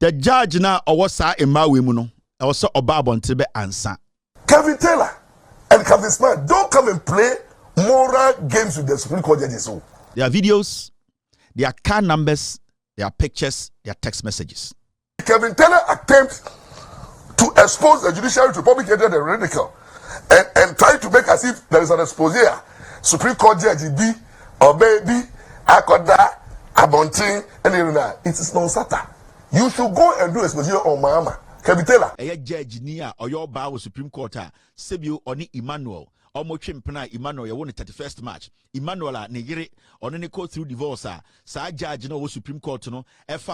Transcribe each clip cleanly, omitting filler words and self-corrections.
The judge now or sa emma wimuno. Also obabon tibe ansa. Kevin Taylor and Kevin Smart don't come and play moral games with the Supreme Court judges. There are videos, there are car numbers, there are pictures, there are text messages. Kevin Taylor attempts to expose the judiciary to public hatred and ridicule and try to make as if there is an exposé. Supreme Court judge B or baby Akoda Abontin and it is non-sata. You should go and do exposure on Mahama. Kevin Taylor. A judge near or your bar was Supreme Court, Sebio Oni Emmanuel, almost chimpana Emmanuel, you won the 31st match. Emmanuel, Nigiri, or any court through divorce, Sa judge no Supreme Court, no,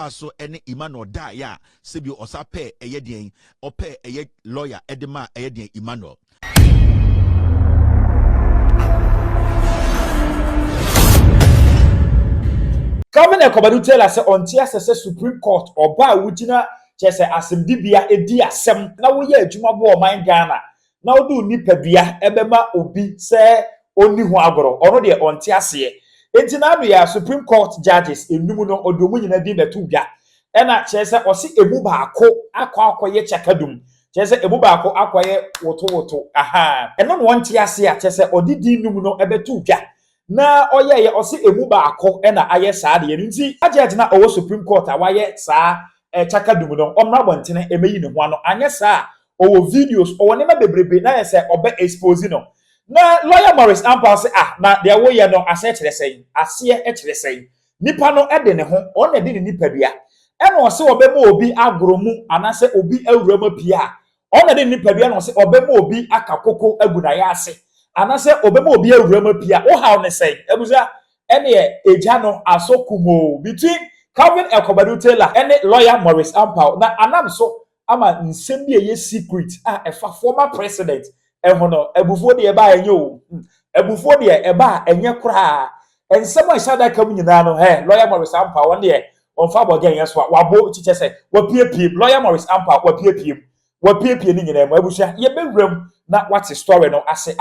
so any Emmanuel die, ya, Sebio or Sape, a yedin, or pay a lawyer, Edema, a yedin Emmanuel. Governor Kobadu tell us on TSS Supreme Court or by Wujina. Chese asemdibia edi asem na wo ye adwuma bo o man Ghana na wo do nipa bia ebema obi se oni hu agoro ono de onte ase enti na do ya Supreme Court judges enum no odomu nyina di betu bia e na chese osi emu baako akwaye chakadum chese emu baako akwaye woto aha eno no onte ase a chese odidi num no ebetu bia na oye osi emu baako e na aye saa de nti judge na owo Supreme Court awaye saa chakadum no omrabonten emeyi ne ho ano anya saa owo videos owo ne bebrebe na yese obe expose no na lawyer Maurice Ampaw say na de wo ye no ase kire sen ase e kire sen nipa no de ne ho on de ne nipa dua e na ose obe ma obi agoromu anase obi awurama pia on de nipa dua na ose obe ma obi akakoko aguna ya ase anase obe ma obi awurama pia wo haw ne sen ebuza ene eja no asokumo between Calvin Ekobadu Taylor and lawyer Maurice Ampaw na anam so ama nsem bi eye secret efa former president ehono ebufo de eba enyo ebufo de eba enye kra ensem a shada kam nyina no lawyer Maurice Ampaw won de onfa bogen yeso wabo chiche se wapiepie lawyer Maurice Ampaw wapiepie ni nyina mo abusha ye bewram na what story no ase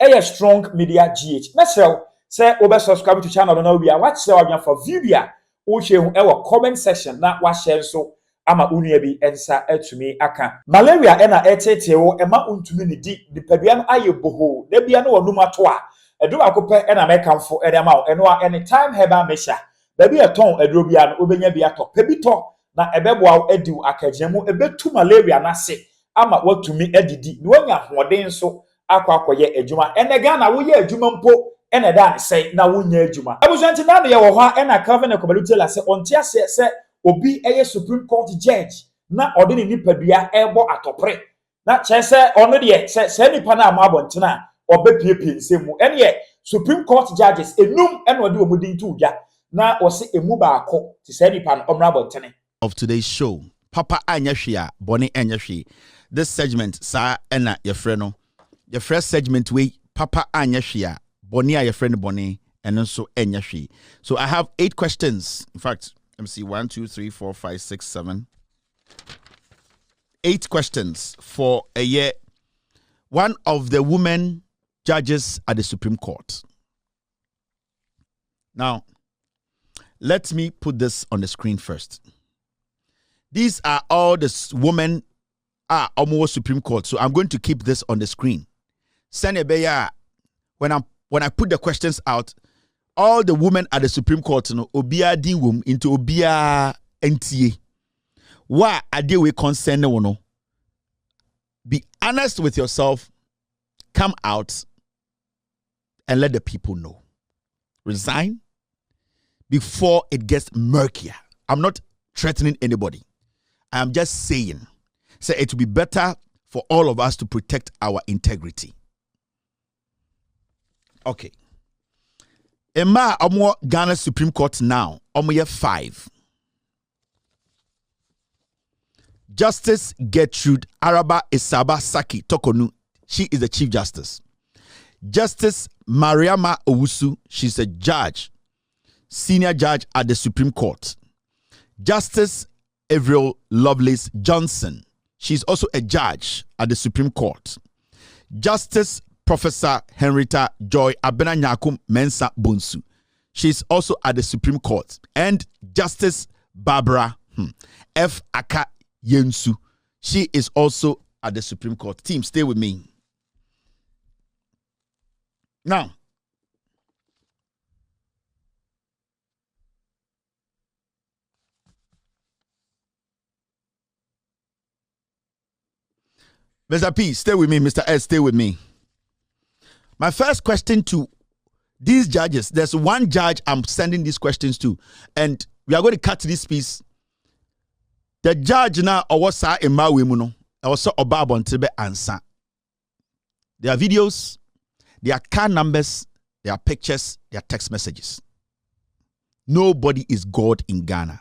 eye strong media GH mesel say obe subscribe to channel no we watch say wadwan for video o shehu ewo comment section na wa share so ama unua bi ensa atumi aka malaria ena etetewo ema untumi ni di dipadua no aye boho da bia no wonum ato a edu akope ena mekamfo edema o eno anytime heba mesha da bia ton eduro bia no obenya bia to pebito na ebeboa adiw akagyamu ebetu malaria na se ama watumi adidi ni wanya hoden so akwakoye adwuma enega na wo ye adwuma mpo ena da sei na wonya adwuma abusanti na no ye wo ha ena Calvin Ekobadu Taylor se ontia se obi eye Supreme Court judge na ode ni nipadua ebo atopre na chese ono de se nipa na amabontina obepiepie nsemu ene ye Supreme Court judges enum ena ode omudin tu dwa na ose emu baako ti se nipa no omrabotene. Of today's show, Papa Anyashia, Bonnie Anyashi. This segment, sa ena your friend no. The first segment we Papa Anyashia, Bonnie your friend Bonnie, and also Anyashi. So I have 8 questions. In fact, let me see 1, 2, 3, 4, 5, 6, 7. 8 questions for a year. One of the women judges at the Supreme Court. Now, let me put this on the screen first. These are all the women are almost Supreme Court. So I'm going to keep this on the screen. Senebeya, when I put the questions out, all the women at the Supreme Court, no, obia dinwum into obia NTA. Why are they we concerned? No, be honest with yourself. Come out and let the people know. Resign before it gets murkier. I'm not threatening anybody. I'm just saying, it will be better for all of us to protect our integrity. Okay. Emma omo Ghana Supreme Court now. Omo 5. Justice Gertrude Araba Isaba Saki Tokonu. She is the Chief Justice. Justice Mariama Owusu. She's a judge. Senior judge at the Supreme Court. Justice Avril Lovelace Johnson. She's also a judge at the Supreme Court. Justice Professor Henrietta Joy Abena Nyakum Mensa Bonsu. She's also at the Supreme Court. And Justice Barbara F. Aka Yensu. She is also at the Supreme Court. Team, stay with me. Now, Mr. P, stay with me. Mr. S, stay with me. My first question to these judges, there's one judge I'm sending these questions to, and we are going to cut this piece. The judge now, or what's in Maurice, also Obabon Tibe answer. There are videos, there are car numbers, there are pictures, there are text messages. Nobody is God in Ghana.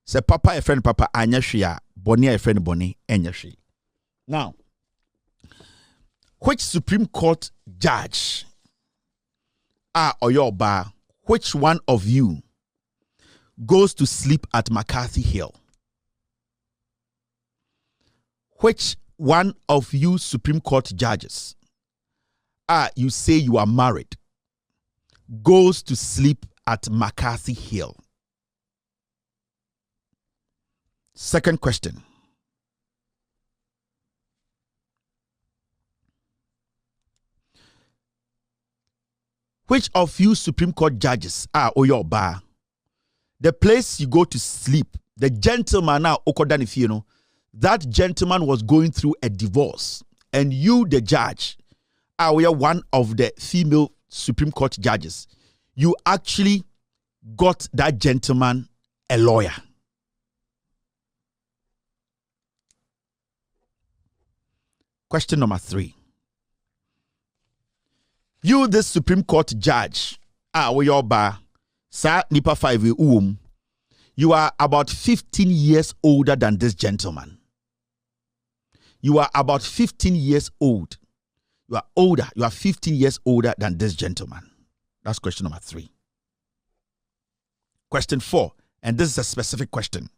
Say Papa a friend Papa Anyashia, Bonnie a friend Bonnie Anyashi. Now, which Supreme Court judge or your bar, which one of you goes to sleep at McCarthy Hill? Which one of you Supreme Court judges you say you are married goes to sleep at McCarthy Hill? Second question. Which of you Supreme Court judges or your bar, the place you go to sleep, the gentleman now, that gentleman was going through a divorce, and you, the judge, are one of the female Supreme Court judges. You actually got that gentleman a lawyer. Question number 3. You, this Supreme Court judge, your bar, sa nipa 5 you are about 15 years older than this gentleman. You are about 15 years old. You are older. You are 15 years older than this gentleman. That's question number 3. Question 4, and this is a specific question.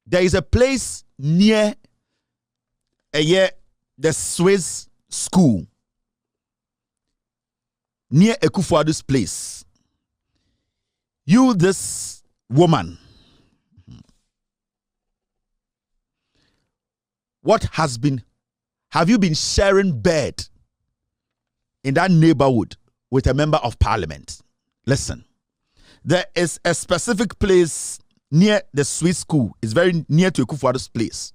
There is a place near the Swiss school, near akufo-addo's place. You, this woman, have you been sharing bed in that neighborhood with a member of parliament? Listen, there is a specific place near the Swiss school. It's very near to akufo-addo's place.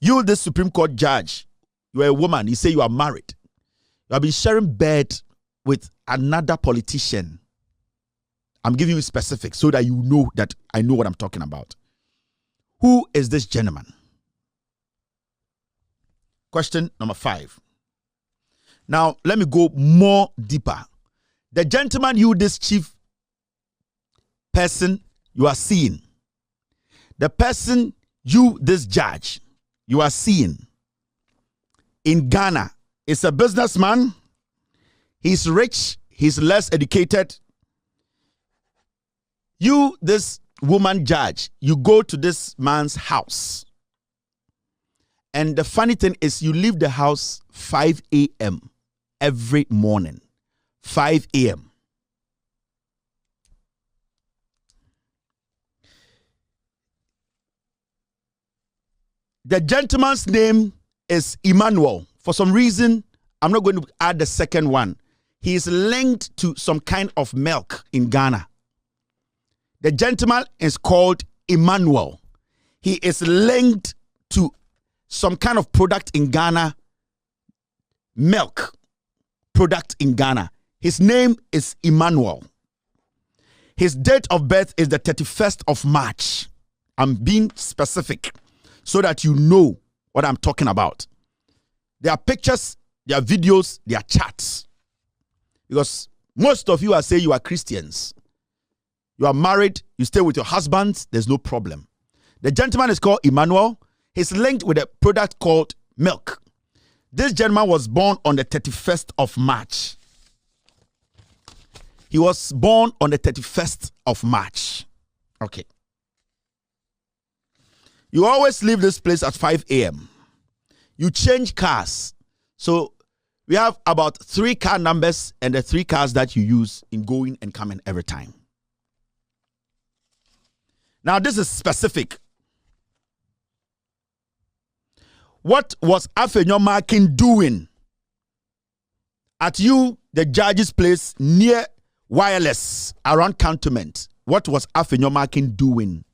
You, the Supreme Court judge, you are a woman, you say you are married. You have been sharing bed with another politician. I'm giving you specifics so that you know that I know what I'm talking about. Who is this gentleman? Question number 5. Now, let me go more deeper. The gentleman you, this chief person you are seeing, the person you, this judge, you are seeing in Ghana is a businessman. He's rich. He's less educated. You, this woman judge, you go to this man's house. And the funny thing is you leave the house 5 a.m. every morning. 5 a.m. The gentleman's name is Emmanuel. For some reason, I'm not going to add the second one. He is linked to some kind of milk in Ghana. The gentleman is called Emmanuel. He is linked to some kind of product in Ghana, milk product in Ghana. His name is Emmanuel. His date of birth is the 31st of March. I'm being specific so that you know what I'm talking about. There are pictures, there are videos, there are chats. Because most of you are saying you are Christians. You are married, you stay with your husband, there's no problem. The gentleman is called Emmanuel. He's linked with a product called milk. This gentleman was born on the 31st of March. He was born on the 31st of March. Okay. You always leave this place at 5 a.m. You change cars. So we have about 3 car numbers and the 3 cars that you use in going and coming every time. Now, this is specific. What was Afenyomakin doing at you, the judge's place near Wireless around Cantonment? What was Afenyomakin doing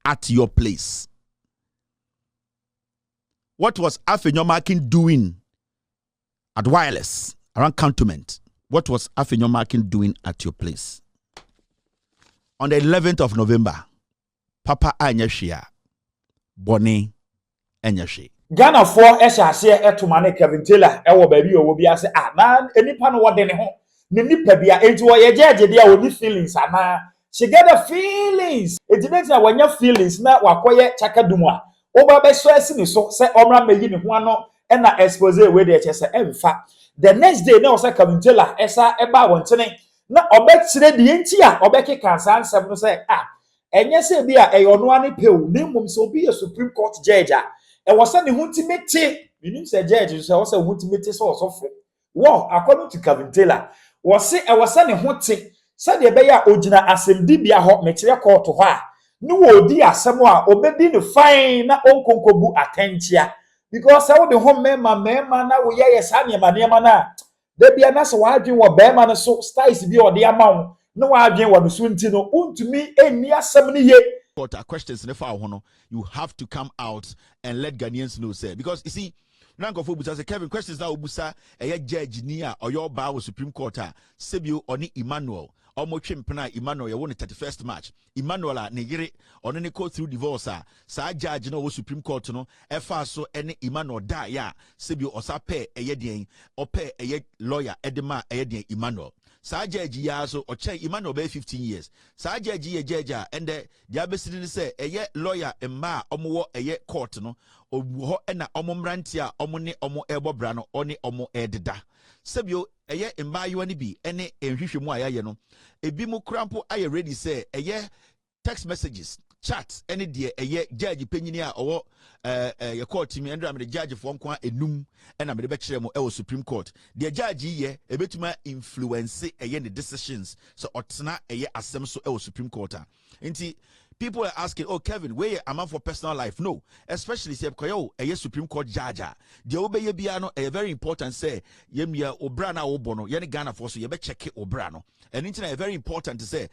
at your place? What was Afenyomakin doing at Wireless around Cantonment? What was Afenyomakin doing at your place? On the 11th of November, Papa Anyashia, Bonnie Anyashi. Ghana for Eshase Etumane Kevin Taylor, Ewo baby or will be as man, any pan what then home. Nini Pebia, it was a judge, there will be feelings, and she get the feelings. It makes that when your feelings now were quiet chakaduma. Over by stressing so say Omra Megin Huano and na Exposé where they just in fact. The next day, no, say Kevin Taylor, Esa Eba one tene. Na obek sire the entia, obeki cansan seven say, and yes, be a onwani pill, name so be a Supreme Court judge. And was sending ultimate meaning say judge, so also ultimate source of war, according to Kevin Taylor. Was say I was sending hunting, said the Bayer Ojina Assembly be a hot material court to her. No, dear, someone obeying the fine unconcobu attentia. Because I would the home man, now we are Sanya Maniamana. There be an answer why you were Bearman so styles be or the amount. No idea what the Swintino own to me a near 70 years. Questions in the file, you have to come out and let Ghanaians know, say, because you see, Nankofobusa say Kevin questions now Ubusa a judge near or your bar Supreme Court, Sebio or ni Emmanuel. Omo chimpena Emmanuel you won the 31st match. Emmanuel Nigiri on any court through divorce. Sa judge no Supreme Court no efa so any Emmanuel da ya Sebio osa pe eyedien or pe a lawyer Edema eyedien Emmanuel. Sa judge ya so or che Emmanuel be 15 years. Sa judge ye judge and the abesidi say eye lawyer emma omo eye court no obuho ena omo mrantia omo ne omo ebo brano oni omo ededa. Sebio eye emma yuani bi ene enhwehwe mu ayaye no ebi mu krampo aye ready say eye text messages chat ene de eye judge penyini a owo ye court mi endra me judge for nko enum ena me de be kire mu e Supreme Court de judge ye ebetuma influence eye the decisions so otena eye asem so e Supreme Court nti people are asking, oh, Kevin, where am I for personal life? No, especially say, a Supreme Court judge. The obey biano a very important say, Yemia Obrana Obono, Yanni Ghana for so you better check it Obrano. And internet very important to say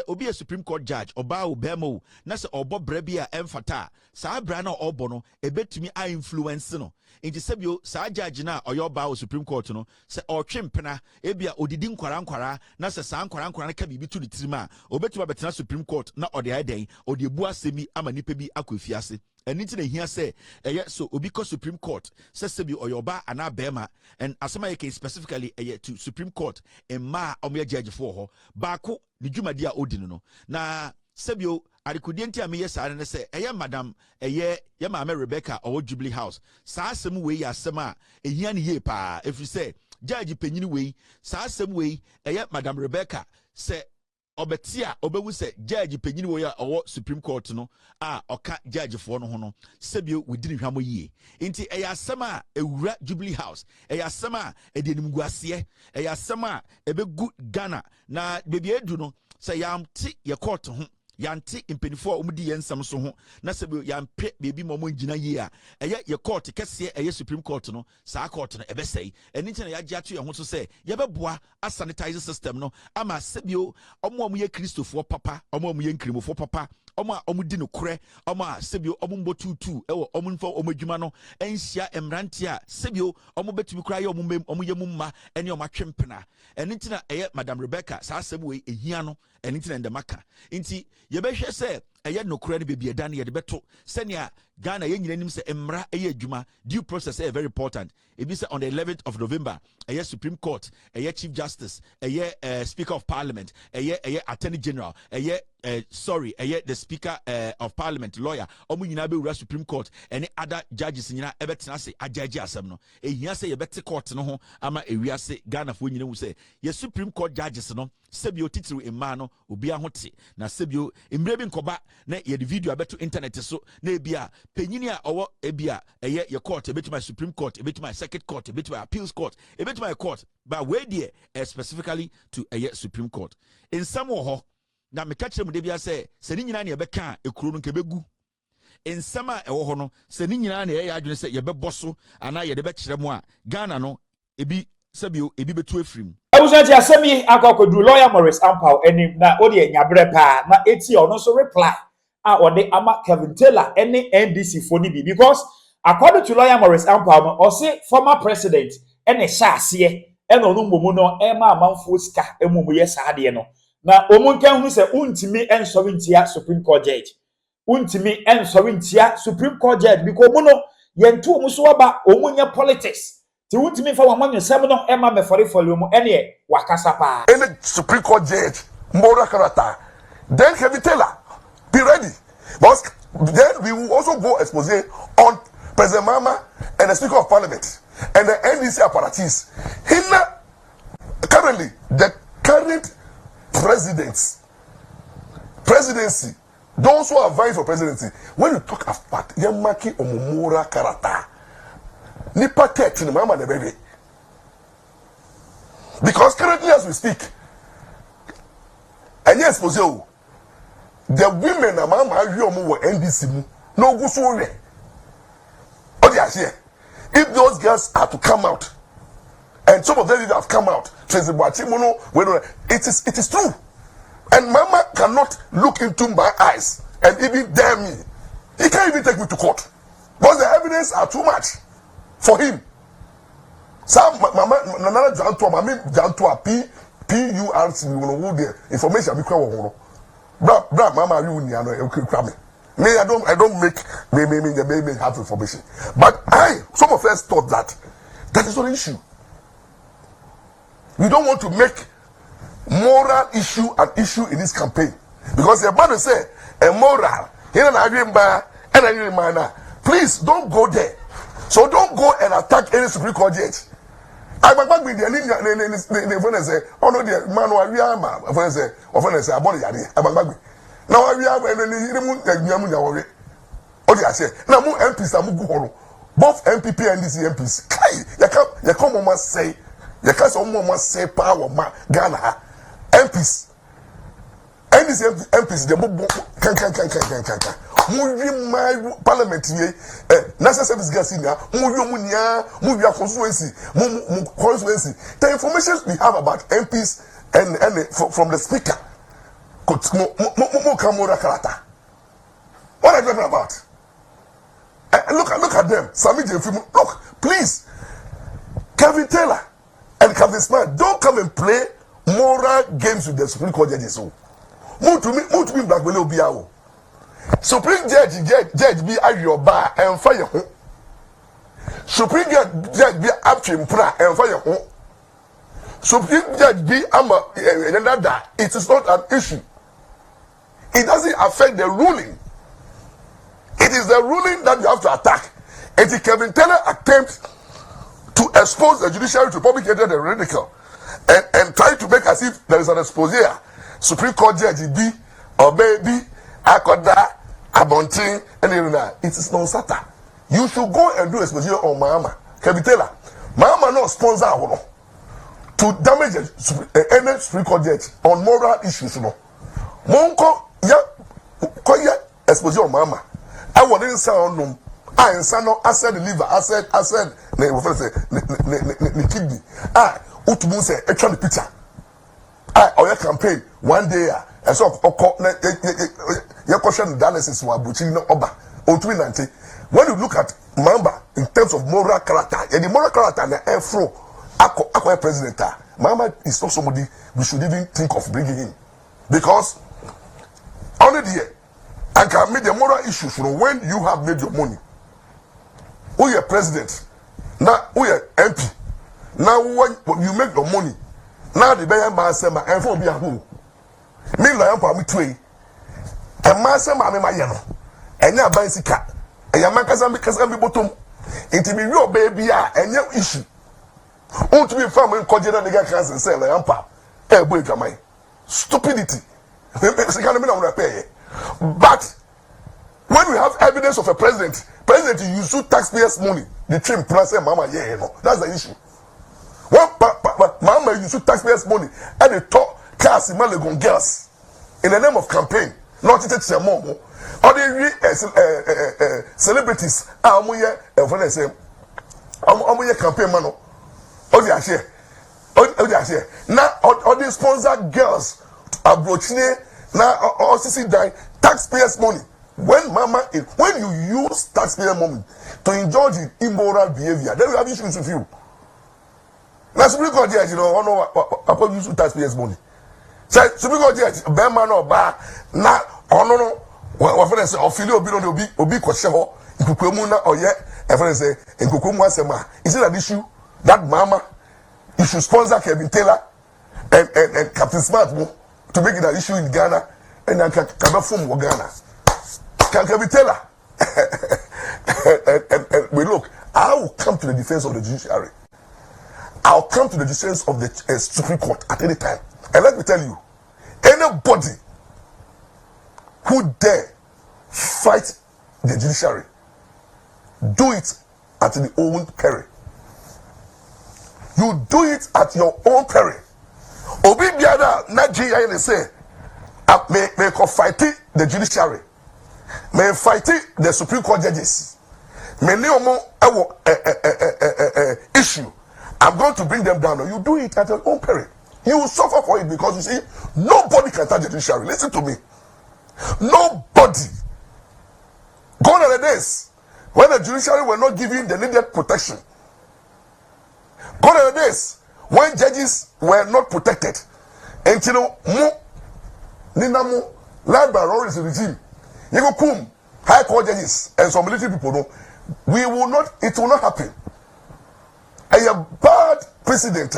obi a Supreme Court judge, Oba Obemo, Nasa Obo Brebia Emfata, Sa Brana Obono, a bit to me I influence no. Inti sebio sa judge na oyo ba Supreme Court no se o twempena ebia odidi nkwara na se sa nkwara na ka bibi to litirima obetuma betena Supreme Court na ode aden ode bu asemi ama nipa bi akofiase eni na hia se eye so obi ko Supreme Court se sebio oyo ba ana bema and asema yake specifically eye to Supreme Court emma omo judge for ho baako ni dwumadi a odinu no na sebio arikudienti ameye sa ne se eye madam eye ye maame Rebecca owo Jubilee House sa asem we ya asem a ehia ne ye pa efri se judge penyini we sa asem we eye madam Rebecca se obetia obewu se judge penyini we ya owo Supreme Court no a oka judge for no ho no sebio within hwamo yie nti eye asem a ewura Jubilee House eye asem a edenimguase eye asem a ebegu Ghana na bebi edu no se yamti ye court ho yanti impenifo omudi yensam so ho na sebe yampe bebi momo ngina yi a eye ye court kese eye Supreme Court no sa court no ebesei eni ntina ya giato ye ho so se ye beboa a sanitize system no ama sebio omo ye Christopher papa omo ye nkrimofo papa omo omudi no kore omo sebio omo mbotutu ewo omo nfa omo adwuma no enhia emrante a sebio omo betumi kura ye omo ye mumma ene omo atwempena eni ntina eye Madam Rebecca sa asem we ehia no eni ntina ndemaka nti ye behwe se eye nokura ne bebi eda ne ye de beto senia Ghana ye nyina nim se emra eye adwuma due process is very important e be say on the 11th of November eye Supreme Court eye Chief Justice eye Speaker of Parliament eye Attorney General eye the Speaker of Parliament lawyer omu nyina be wura Supreme Court any other judges nyina ebetena se ajaji asem no ehia se ye bete court no ho ama ewiase Ghana fo nyina wu se ye Supreme Court judges no sebio titiru emma no obi ahote na sebio emre bi nkoba na ye the video abeto internet so na ebia penyini a owo ebia eye ye court ebetuma Supreme Court ebetuma Circuit Court ebetuma Appeals Court ebetuma court but where there specifically to eye Supreme Court in some ho na me catch them de bia say se ni nyina na ye beka ekuro no nkebegu ensama ewo ho no se ni nyina na ye adwene se ye bebɔ so ana ye de be kyerɛ mu a Ghana no ebi sabio ebi betu afrim Ewusanti asemi akokodu lawyer Maurice Ampaw enim na odi enyabre pa na eti ono so reply a ode ama Kevin Taylor any NDC for ni bi because according to lawyer Maurice Ampaw no o say former president ene sha ase e no mmomu no e ma amanfo sika emumu ye saade no na omunkan hu se untimi ensori ntia Supreme Court judge untimi ensori ntia Supreme Court judge because muno yentu omu so aba omunye politics ti untimi fa wamanyo sem no e ma mefori folio mu ene wakasa pa any Supreme Court judge moral character then Kevin Taylor be ready because then we will also go Exposé on President Mahama and the Speaker of Parliament and the NDC apparatus. Currently, the current presidency, those who are vying for presidency, when you talk about Yamaki Omomora Karata, Nipa Tet in Mama the baby. Because currently, as we speak, and yes, the women are Mama Yomu NDC, no good so. Oh, yeah. If those girls are to come out, and some of them have come out, it is true. And Mama cannot look into my eyes and even dare me. He can't even take me to court. Because the evidence are too much for him. Some Mama Nana Jantua, Mami Jantua, PURC, we will know the information. Bra, Mama, you know, me, I don't make have information. But some of us thought that is not an issue. We don't want to make moral issue an issue in this campaign. Because they're about to say a moral, please don't go there. So don't go and attack any Supreme Court judge. I'm back with the oh no, the man who I now we have now MPs both MPP and DC MPs. You come almost say you can't almost say power Ghana MPs. NDC MPs the my parliament national service gas in constituency. The information we have about MPs and from the speaker. What are you talking about? Look at them. Look, please. Kevin Taylor and Kevin Smart, don't come and play moral games with the Supreme Court judges. Move to me, black will be out. Supreme judge be at your bar and fire home. Supreme judge be up to him and fire home. Supreme judge be another. It is not an issue. It doesn't affect the ruling. It is the ruling that you have to attack. And the Kevin Taylor attempt to expose the judiciary to public hatred and ridicule and try to make as if there is an exposé. Supreme Court judge be or baby Akoda Abontin and it is non-sata. You should go and do exposé on Mahama. Kevin Taylor. Mahama no sponsor to damage any Supreme Court judge on moral issues. No. Monko ya koye exposure on Mahama. I want to sound no. I said the liver. I said the kidney. Utumu say e try the picture. Our campaign one day I saw your question dialysis wa buchi no oba. Utumi nante. When you look at Mahama in terms of moral character, the moral character na afro Akwa president, Mahama is not somebody we should even think of bringing in. Because only the and can make the moral issues from when you have made your money. Who you president? Now who you MP? Now when you make your money, now the buyer man and for be a who. Me like for me tway. And master me my yano. And ya buy sika. And ya man kasa me bottom. Into me your baby and your issue. Want to be family conjure the guy can't say like Ampa. Boy, Jamai. Stupidity. But when we have evidence of a president you use taxpayers' money, the trim plus Mama, that's the issue. Mama use taxpayers' money and the top cars in Malagon girls. in the name of campaign, not to take more. Ordinary celebrities, amuye, when I say, amuye campaign mano. Odi ashare. Now, all these sponsor girls are broaching now. Also, die taxpayers' money. When you use taxpayer money to indulge in immoral behavior, then we have issues with you. Now, Supreme Court judge, you know, upon use of taxpayers' money. So, Supreme Court judge, bear man or bar, now, no. What for say, Ophelia Obi Kosheho, Ikukumuna, or yet, if I say, in Kukumu Sema, is it an issue that Mahama? You should sponsor Kevin Taylor and Captain Smart to make it an issue in Ghana and then Kabafum Ghana. Kevin Taylor. and we look, I will come to the defense of the judiciary. I'll come to the defense of the Supreme Court at any time. And let me tell you, anybody who dare fight the judiciary, do it at their own peril. You do it at your own peril. Obi biada na GIA say, may fight the judiciary, may fight the Supreme Court judges, may no issue. I'm going to bring them down. You do it at your own peril. You will suffer for it because you see, nobody can touch the judiciary. Listen to me. Nobody. Gone are the days when the judiciary were not giving the needed protection. Gone are the days when judges were not protected. And you know, Ninamu, led by Maurice regime, you go come, high court judges and some military people know, it will not happen. And a bad president,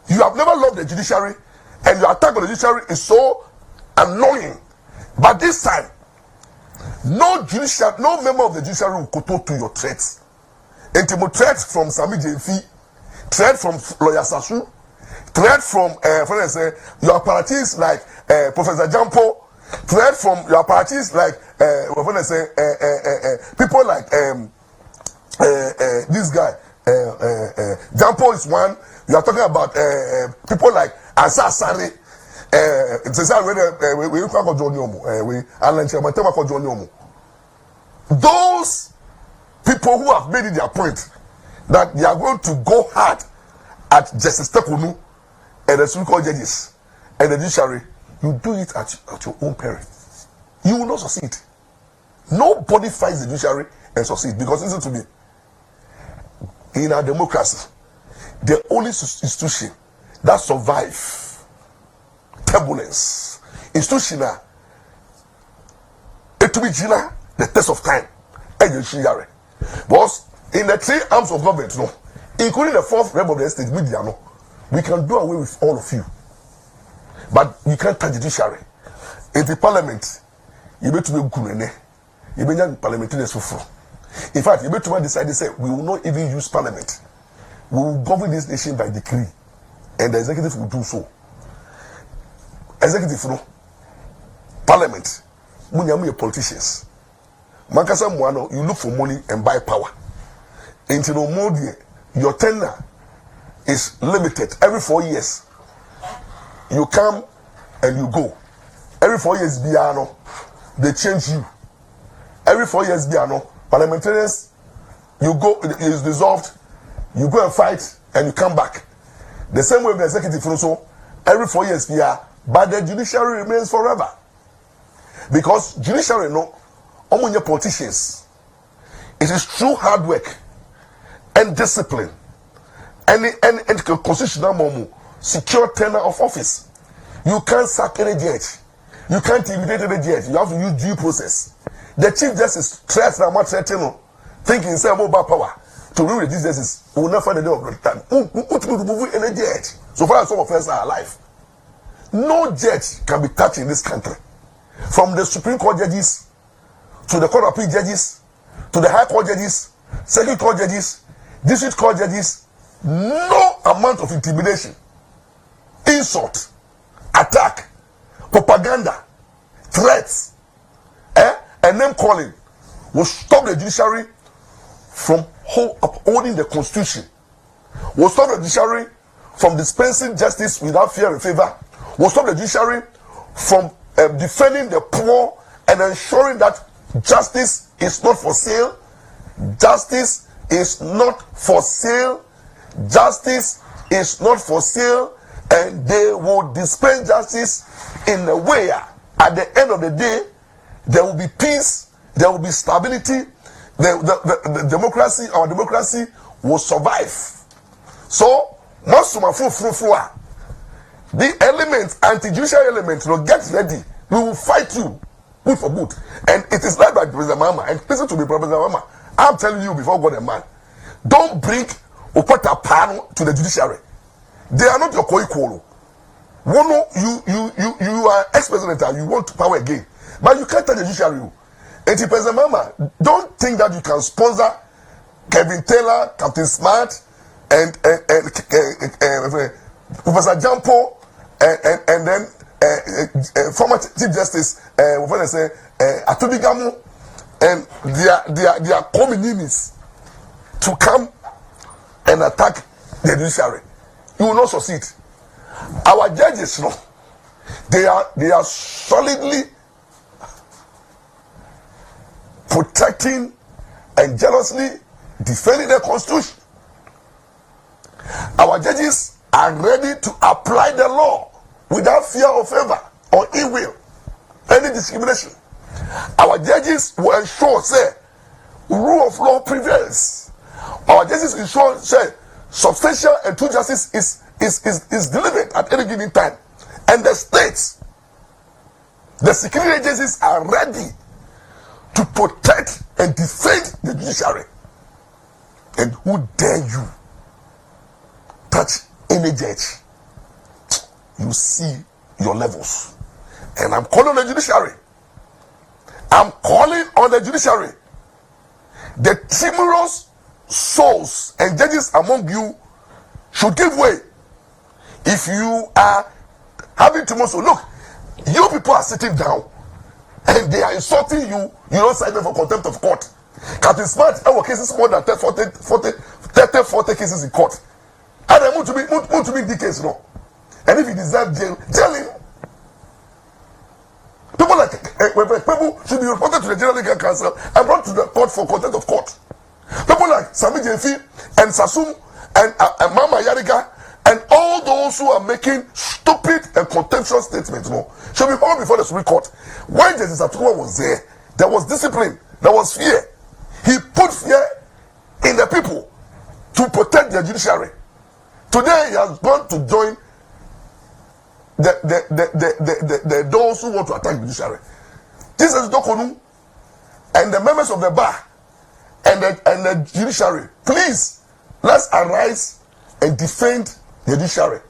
you have never loved the judiciary, and your attack on the judiciary is so annoying. But this time, no member of the judiciary will kowtow to your threats. And threat from Sami JF, threat from lawyer Sasu, threat from your apparatus like Professor Jampo, threat from your apparatus like people like this guy. Jampo is one. You are talking about people like Asa Sari. Those people who have made it their point that they are going to go hard at Justice Tekunu and the Supreme Court judges and the judiciary, you do it at your own peril. You will not succeed. Nobody fights the judiciary and succeed, because listen to me. In our democracy, the only institution that survive turbulence, institutional, it will be the test of time, and the judiciary. Because in the three arms of government, no, including the fourth realm of the state media, no, we can do away with all of you, but you can't touch the judiciary. In the parliament, you better be good, you better parliamentarians for. In fact, you better decide to say we will not even use parliament. We will govern this nation by decree, and the executive will do so. Executive, no, parliament, we are politicians. Makasa Mwano, you look for money and buy power. Into no more, your tenure is limited. Every 4 years, you come and you go. Every 4 years, Biano, they change you. Every 4 years, Biano, parliamentarians, you go, it is dissolved, you go and fight, and you come back. The same way with the executive also, every 4 years, but the judiciary remains forever. Because judiciary, no, among your politicians, it is through hard work and discipline and constitutional moment, secure tenure of office. You can't sack any judge. You can't intimidate any judge. You have to use due process. The Chief Justice threats that much thinking say about power to rule the justice will not find the day of the time. Who any judge? So far as some of us are alive, no judge can be touched in this country, from the Supreme Court judges to the Court of Appeal judges, to the High Court judges, Circuit Court judges, District Court judges. No amount of intimidation, insult, attack, propaganda, threats, and name calling will stop the judiciary from upholding the Constitution, will stop the judiciary from dispensing justice without fear and favor, will stop the judiciary from defending the poor and ensuring that justice is not for sale. Justice is not for sale. Justice is not for sale. And they will dispense justice in a way, at the end of the day, there will be peace, there will be stability, the democracy, our democracy will survive. So, the element, anti-judicial element, get ready. We will fight you, good for good. And it is led by President Mahama. And listen to me, President Mahama. I'm telling you before God and man, don't bring Opata Pano to the judiciary. They are not your co-equal. You are ex-president and you want power again. But you can't touch the judiciary. And President Mahama, don't think that you can sponsor Kevin Taylor, Captain Smart, and Professor Jampo, and then former Chief Justice Atubigamu, and their communities to come and attack the judiciary. You will not succeed. Our judges, no, they are solidly protecting and jealously defending the constitution. Our judges are ready to apply the law without fear or favor or ill will, any discrimination. Our judges will ensure, say, rule of law prevails. Our judges ensure, say, substantial and true justice is delivered at any given time. And the states, the security agencies are ready to protect and defend the judiciary. And who dare you touch any judge? You see your levels. And I'm calling on the judiciary. I'm calling on the judiciary. The timorous souls and judges among you should give way. If you are having timorous souls, look, you people are sitting down and they are insulting you, you don't cite them for contempt of court. Captain Smart, our cases more than 40 cases in court. And I want to be the case, no. And if he deserves jail him. People should be reported to the General Legal Council and brought to the court for contempt of court. People like Sami Jefi and Sassoum and Mama Yariga and all those who are making stupid and contemptuous statements, no, should be brought before the Supreme Court. When Justice Atukwa was there was discipline, there was fear. He put fear in the people to protect the judiciary. Today he has gone to join the those who want to attack the judiciary. This is Dokonu and the members of the bar and the judiciary. Please, let's arise and defend the judiciary.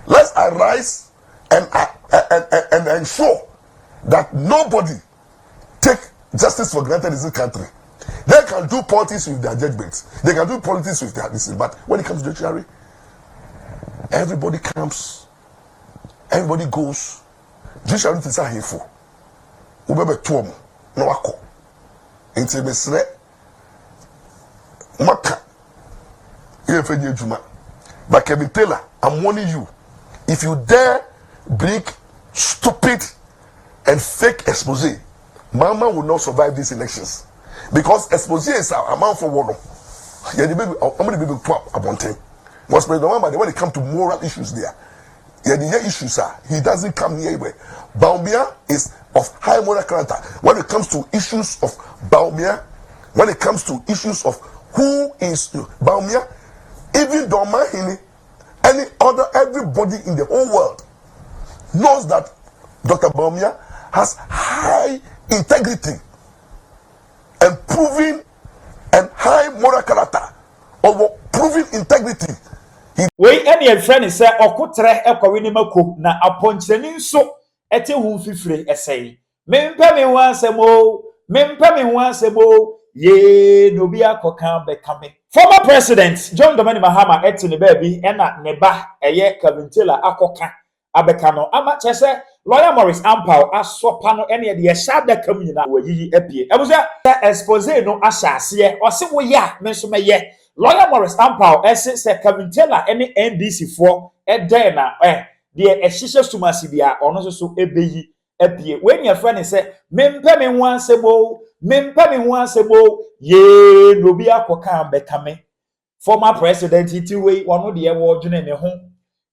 Let's arise and ensure that nobody take justice for granted in this country. They can do politics with their judgments. They can do politics with their decisions. But when it comes to judiciary, everybody comes, everybody goes. Judiciary is a hateful. Ubebe tuomo no wako. Inti mesre maka. Yefenye juma. But Kevin Taylor, I'm warning you. If you dare bring stupid and fake Exposé, Mahama will not survive these elections. Because Exposé is a man for one. Yeah, the baby, how many people talk about him? Was President Mahama, when it comes to moral issues there, yeah, the issues are, he doesn't come near anywhere. Bawumia is of high moral character. When it comes to issues of Bawumia, when it comes to issues of who is Bawumia, even Domahini, everybody in the whole world knows that Dr. Bawumia has high integrity and proven and high moral character of proving integrity. We any friend say okotre ekwawe ni mako na aponcheni nso ete hu fifire esei mempa me hu asemo ye no bi akoka bekame. Former President John Dramani Mahama ete ne baby ena ne ba eye Kevin Taylor akoka abeka no ama chese lawyer Maurice Ampaw asopa no ene de shada kam nyina wayiyi apie ebuza Exposé no ahyase o se wo ya me so meye. Lawyer Maurice Ampaw say Kevin Taylor any NDC for den na de ehihye sumasi bia ono so ebeyi apie when your friend say mempe me ho asemo ye no bi akoka bekame former president itiwe ono de e wo dwene ne ho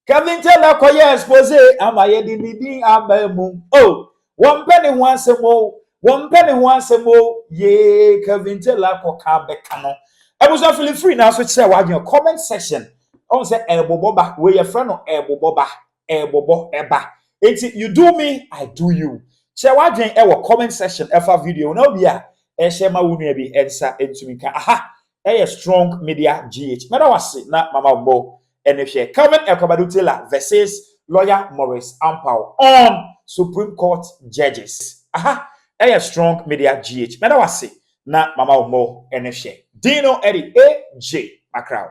Kevin Taylor koye expose amaye di nidi abamu oh one penny one semo ye Kevin Taylor koka bekano I was not feeling free now so say wa your comment section on say eboboba we your friend no eboboba ebobo eba enti you do me I do you say wa dwen e wo comment section efa video na bia e share ma wonu bi ensa entumi ka aha e strong media gh meda wase na mama mo and if you comment Akufo-Addo Taylor versus lawyer Maurice Ampaw on Supreme Court judges. Aha, a strong media GH. Meda wase na mama mo and if Dino Eddie AJ Macrao.